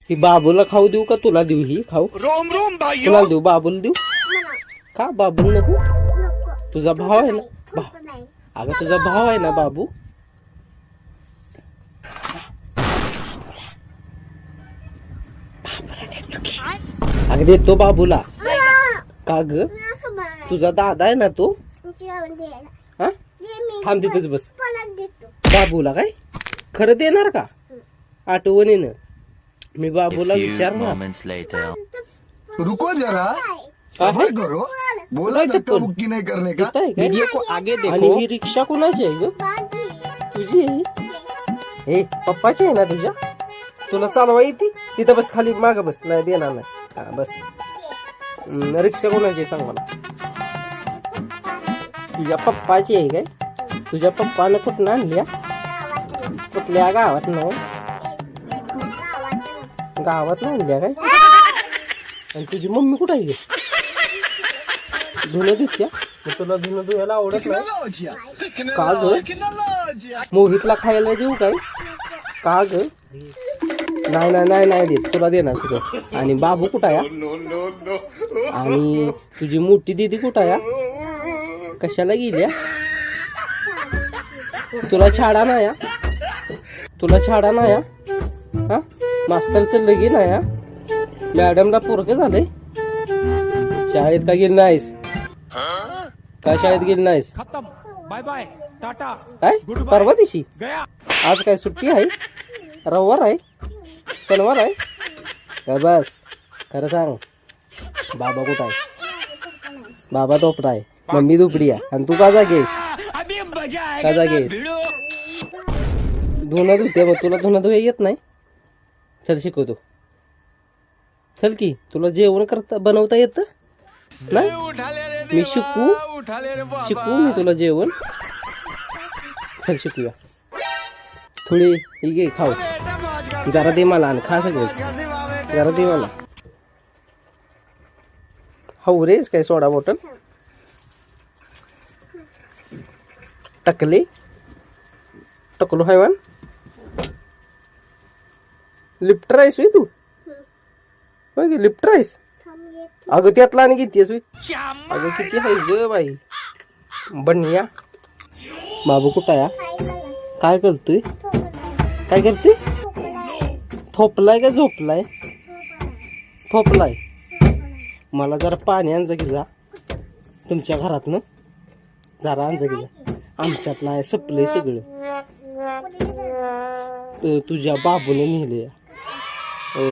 ही बाबूला खाऊ देऊ का तुला देऊ? ही खाऊ रोम रोम भाई तुला देऊ, बाबूला देऊ का? बाबूला नको? तुझा भाव आहे ना? अगं तुझा भाव आहे ना बाबू. अगं देतो बाबूला. का ग? तुझा दादा आहे ना तो? हा थांब तिथेच बस. बाबूला काय खरं देणार का? आठवणीनं मी बाबूला विचारणार. रुको जरा, सबर करो. बोला धक्का बुक्की नहीं करने का. वीडियो को आगे आणि देखो. ही रिक्षा कोणाची आहे ग? तुझी आहे? ए पप्पाची आहे ना तुझ्या? तुला चालवा येते? तिथं बस, खाली माग बस. नाही देणार नाही. हा बस. रिक्षा कोणाची आहे सांग मला. तुझ्या पप्पाची आहे काय? तुझ्या पप्पानं कुठं आणली? कुठल्या गावात नाही? गावात नाही आणल्या काय? आणि तुझी मम्मी कुठं आहे? धुणं धुत्या? तुला धुणं धुवायला आवडत नाही का ग? मोहितला खायला देऊ काय? का ग? नाही नाही नाही नाही देत. तुला देणार तुझं. आणि बाबू कुठं आहे? आणि तुझी मोठी दीदी कुठं आहे? कशाला गेल्या? तुला छाडा नाही या? तुला छाडा नाही या? हा मास्तरचं लगीन आहे या? मॅडमला पोरकं झालंय? शाळेत का गेली नाहीस? काय शाळेत गेली नाहीस? खत्म. बाय बाय टाटा. काय परवा दिवशी? गया. आज काय सुट्टी आहे? रविवार आहे? शनिवार आहे काय? बस खरं सांग, बाबा कुठं आहे? बाबा झोपला आहे, मम्मी झोपडी आहे, आणि तू का जागेस? अभी मजा का आएगा जागेस? भिड़ो. धुणं धुते मग तुला धुणं धुया येत नाही? चल शिकवतो. चल की तुला जेवण करता बनवता येतं नाही? उठा ले रे मी देवा, उठा ले रे बाबा. शिकवू मी तुला जेवण. चल शिकूया. थोडी ही घे खाऊ. जरा दे मला आणि खा सगळं. जरा दे मला. हो रेस काय सोडा बॉटल टकले टकलो हैवान. लिफ्ट राईस होय तू? होय की लिफ्ट राईस? अगं त्यातला आणि कितीस होय? अगं किती आहे ग बाई. बनिया बाबू कुठं आहे? काय करतोय? काय करते? थोपलाय का झोपलाय? थोपलाय. मला जरा पाणी आणजा की जा तुमच्या घरातनं. जरा आणजा की जा. आमच्यात नाही सपलंय सगळं. तुझ्या बाबूने नेले.